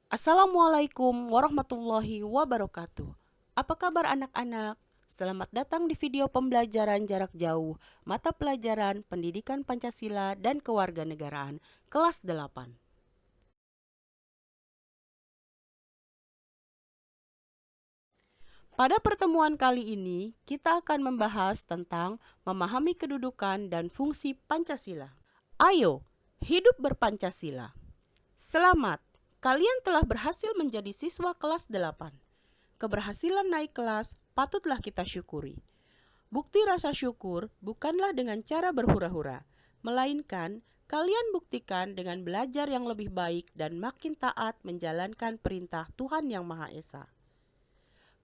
Assalamualaikum warahmatullahi wabarakatuh. Apa kabar anak-anak? Selamat datang di video pembelajaran jarak jauh mata pelajaran Pendidikan Pancasila dan Kewarganegaraan kelas 8. Pada pertemuan kali ini, kita akan membahas tentang memahami kedudukan dan fungsi Pancasila. Ayo, hidup berpancasila. Selamat, kalian telah berhasil menjadi siswa kelas 8. Keberhasilan naik kelas patutlah kita syukuri. Bukti rasa syukur bukanlah dengan cara berhura-hura, melainkan kalian buktikan dengan belajar yang lebih baik dan makin taat menjalankan perintah Tuhan Yang Maha Esa.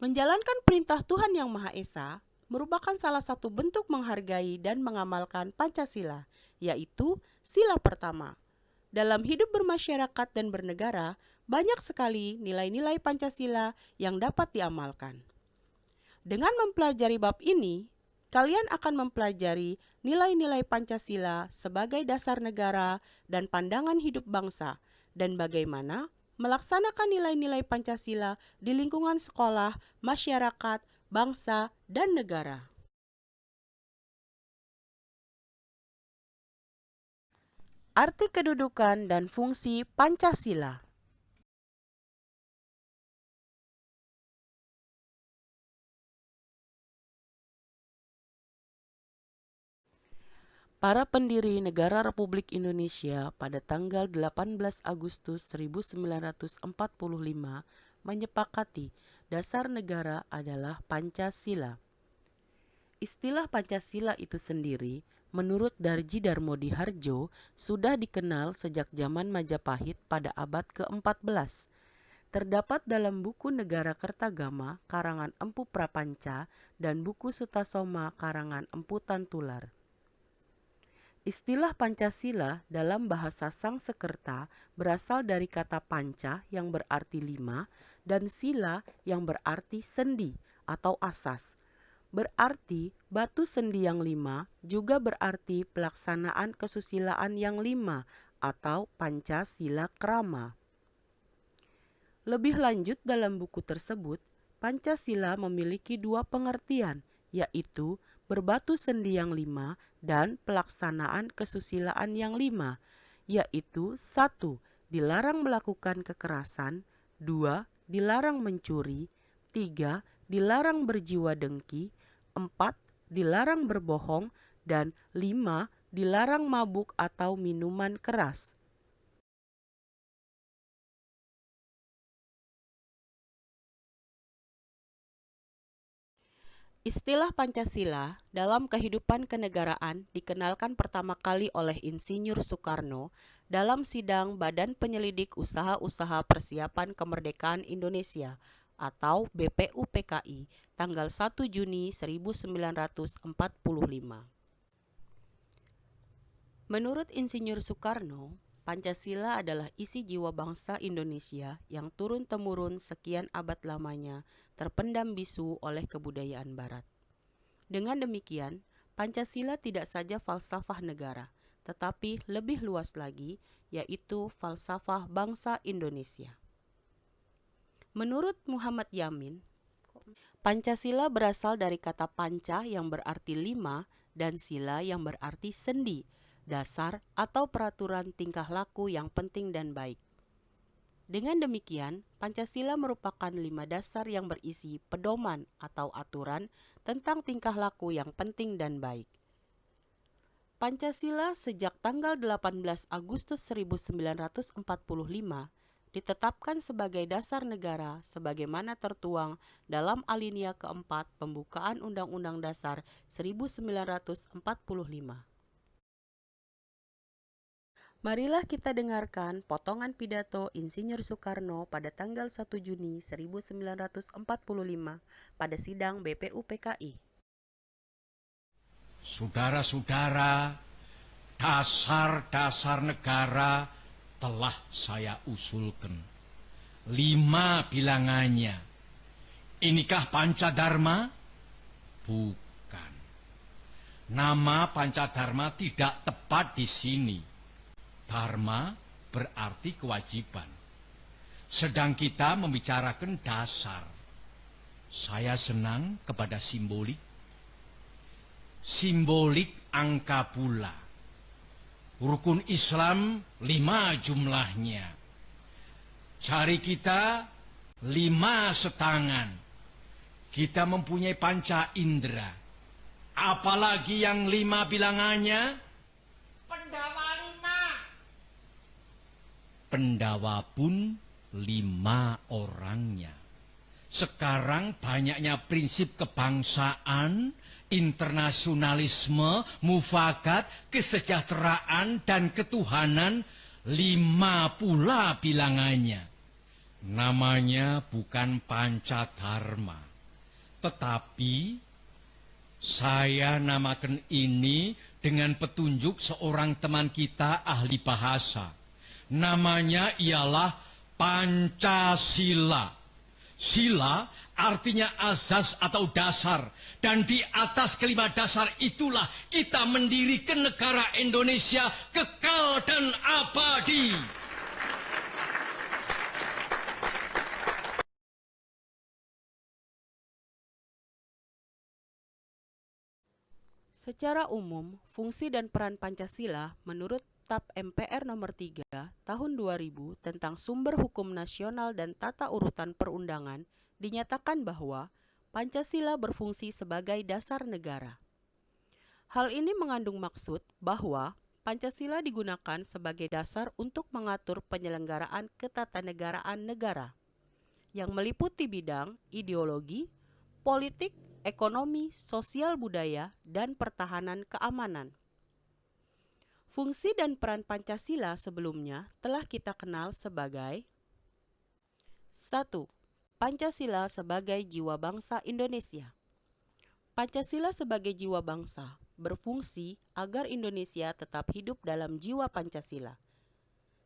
Menjalankan perintah Tuhan Yang Maha Esa merupakan salah satu bentuk menghargai dan mengamalkan Pancasila, yaitu sila pertama. Dalam hidup bermasyarakat dan bernegara, banyak sekali nilai-nilai Pancasila yang dapat diamalkan. Dengan mempelajari bab ini, kalian akan mempelajari nilai-nilai Pancasila sebagai dasar negara dan pandangan hidup bangsa, dan bagaimana melaksanakan nilai-nilai Pancasila di lingkungan sekolah, masyarakat, bangsa, dan negara. Arti kedudukan dan fungsi Pancasila. Para pendiri negara Republik Indonesia pada tanggal 18 Agustus 1945 menyepakati dasar negara adalah Pancasila. Istilah Pancasila itu sendiri, menurut Darji Darmodihardjo, sudah dikenal sejak zaman Majapahit pada abad ke-14. Terdapat dalam buku Negara Kertagama karangan Empu Prapanca dan buku Sutasoma karangan Empu Tantular. Istilah Pancasila dalam bahasa Sangsekerta berasal dari kata panca yang berarti lima dan sila yang berarti sendi atau asas. Berarti batu sendi yang lima juga berarti pelaksanaan kesusilaan yang lima atau Pancasila Krama. Lebih lanjut dalam buku tersebut, Pancasila memiliki dua pengertian, yaitu berbatu sendi yang lima dan pelaksanaan kesusilaan yang lima, yaitu 1. Dilarang melakukan kekerasan, 2. Dilarang mencuri, 3. Dilarang berjiwa dengki, 4. Dilarang berbohong, dan 5. Dilarang mabuk atau minuman keras. Istilah Pancasila dalam kehidupan kenegaraan dikenalkan pertama kali oleh Insinyur Soekarno dalam sidang Badan Penyelidik Usaha-Usaha Persiapan Kemerdekaan Indonesia atau BPUPKI tanggal 1 Juni 1945. Menurut Insinyur Soekarno, Pancasila adalah isi jiwa bangsa Indonesia yang turun-temurun sekian abad lamanya terpendam bisu oleh kebudayaan Barat. Dengan demikian, Pancasila tidak saja falsafah negara, tetapi lebih luas lagi, yaitu falsafah bangsa Indonesia. Menurut Muhammad Yamin, Pancasila berasal dari kata panca yang berarti lima dan sila yang berarti sendi, dasar atau peraturan tingkah laku yang penting dan baik. Dengan demikian, Pancasila merupakan 5 dasar yang berisi pedoman atau aturan tentang tingkah laku yang penting dan baik. Pancasila sejak tanggal 18 Agustus 1945 ditetapkan sebagai dasar negara sebagaimana tertuang dalam alinea keempat pembukaan Undang-Undang Dasar 1945. Marilah kita dengarkan potongan pidato Insinyur Soekarno pada tanggal 1 Juni 1945 pada sidang BPUPKI. Saudara-saudara, dasar-dasar negara telah saya usulkan. 5 bilangannya. Inikah Pancadharma? Bukan. Nama Pancadharma tidak tepat di sini. Dharma berarti kewajiban. sedang kita membicarakan dasar. Saya senang kepada simbolik. Simbolik angka pula. Rukun Islam 5 jumlahnya. Jari kita 5 setangan. Kita mempunyai panca indera. Apalagi yang 5 bilangannya? Pendawa 5. Pendawa pun 5 orangnya. Sekarang banyaknya prinsip kebangsaan, internasionalisme, mufakat, kesejahteraan, dan ketuhanan, 5 pula bilangannya. Namanya bukan Pancadharma, tetapi saya namakan ini dengan petunjuk seorang teman kita ahli bahasa. Namanya ialah Pancasila. Sila artinya asas atau dasar. Dan di atas kelima dasar itulah kita mendirikan negara Indonesia kekal dan abadi. Secara umum, fungsi dan peran Pancasila menurut TAP MPR nomor 3 tahun 2000 tentang sumber hukum nasional dan tata urutan perundangan dinyatakan bahwa Pancasila berfungsi sebagai dasar negara. Hal ini mengandung maksud bahwa Pancasila digunakan sebagai dasar untuk mengatur penyelenggaraan ketatanegaraan negara yang meliputi bidang ideologi, politik, ekonomi, sosial budaya, dan pertahanan keamanan. Fungsi dan peran Pancasila sebelumnya telah kita kenal sebagai 1. Pancasila sebagai jiwa bangsa Indonesia. Pancasila sebagai jiwa bangsa berfungsi agar Indonesia tetap hidup dalam jiwa Pancasila.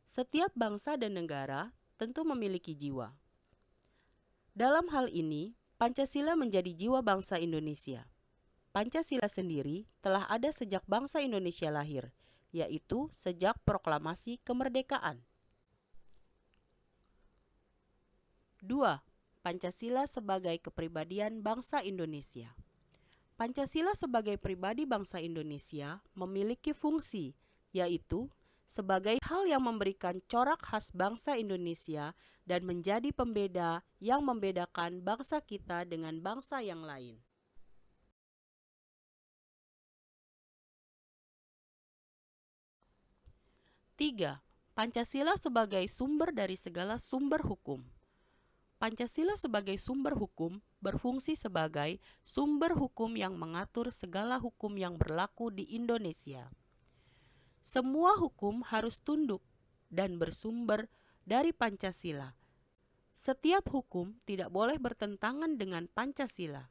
Setiap bangsa dan negara tentu memiliki jiwa. Dalam hal ini, Pancasila menjadi jiwa bangsa Indonesia. Pancasila sendiri telah ada sejak bangsa Indonesia lahir, yaitu sejak proklamasi kemerdekaan. 2. Pancasila sebagai kepribadian bangsa Indonesia. Pancasila sebagai pribadi bangsa Indonesia memiliki fungsi, yaitu sebagai hal yang memberikan corak khas bangsa Indonesia dan menjadi pembeda yang membedakan bangsa kita dengan bangsa yang lain. 3. Pancasila sebagai sumber dari segala sumber hukum. Pancasila sebagai sumber hukum berfungsi sebagai sumber hukum yang mengatur segala hukum yang berlaku di Indonesia. Semua hukum harus tunduk dan bersumber dari Pancasila. Setiap hukum tidak boleh bertentangan dengan Pancasila.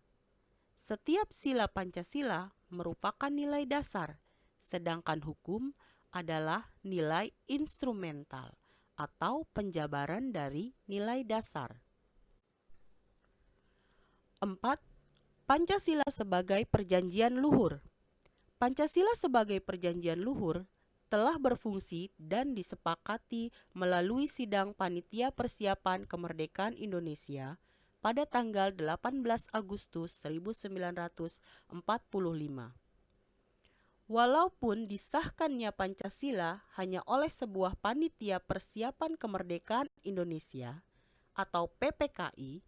Setiap sila Pancasila merupakan nilai dasar, sedangkan hukum adalah nilai instrumental atau penjabaran dari nilai dasar. 4. Pancasila sebagai perjanjian luhur. Pancasila sebagai perjanjian luhur telah berfungsi dan disepakati melalui sidang Panitia Persiapan Kemerdekaan Indonesia pada tanggal 18 Agustus 1945. Walaupun disahkannya Pancasila hanya oleh sebuah Panitia Persiapan Kemerdekaan Indonesia atau PPKI,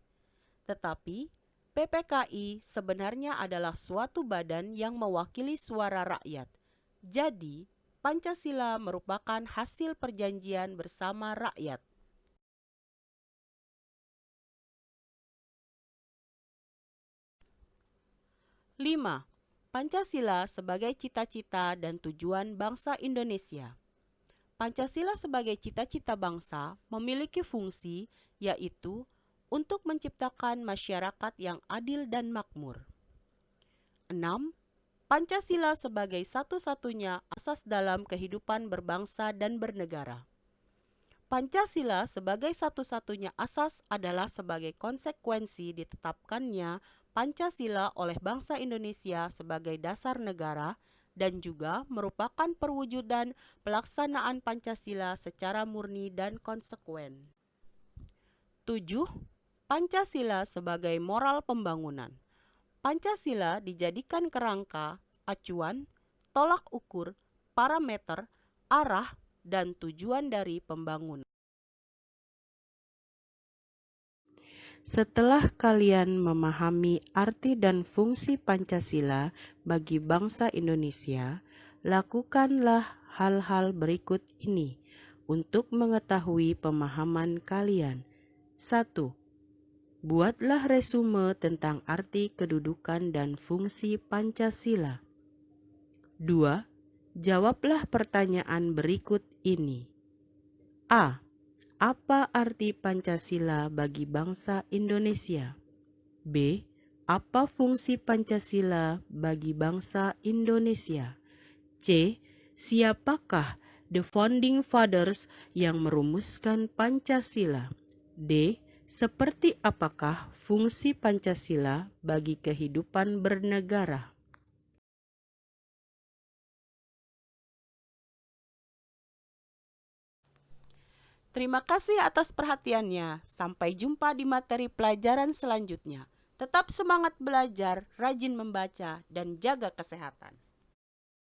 tetapi PPKI sebenarnya adalah suatu badan yang mewakili suara rakyat. Jadi, Pancasila merupakan hasil perjanjian bersama rakyat. 5. Pancasila sebagai cita-cita dan tujuan bangsa Indonesia. Pancasila sebagai cita-cita bangsa memiliki fungsi, yaitu untuk menciptakan masyarakat yang adil dan makmur. 6. Pancasila sebagai satu-satunya asas dalam kehidupan berbangsa dan bernegara. Pancasila sebagai satu-satunya asas adalah sebagai konsekuensi ditetapkannya Pancasila oleh bangsa Indonesia sebagai dasar negara dan juga merupakan perwujudan pelaksanaan Pancasila secara murni dan konsekuen. 7. Pancasila sebagai moral pembangunan. Pancasila dijadikan kerangka, acuan, tolak ukur, parameter, arah, dan tujuan dari pembangunan. Setelah kalian memahami arti dan fungsi Pancasila bagi bangsa Indonesia, lakukanlah hal-hal berikut ini untuk mengetahui pemahaman kalian. 1. Buatlah resume tentang arti kedudukan dan fungsi Pancasila. 2. Jawablah pertanyaan berikut ini. A. Apa arti Pancasila bagi bangsa Indonesia? B. Apa fungsi Pancasila bagi bangsa Indonesia? C. Siapakah the founding fathers yang merumuskan Pancasila? D. Seperti apakah fungsi Pancasila bagi kehidupan bernegara? Terima kasih atas perhatiannya. Sampai jumpa di materi pelajaran selanjutnya. Tetap semangat belajar, rajin membaca, dan jaga kesehatan.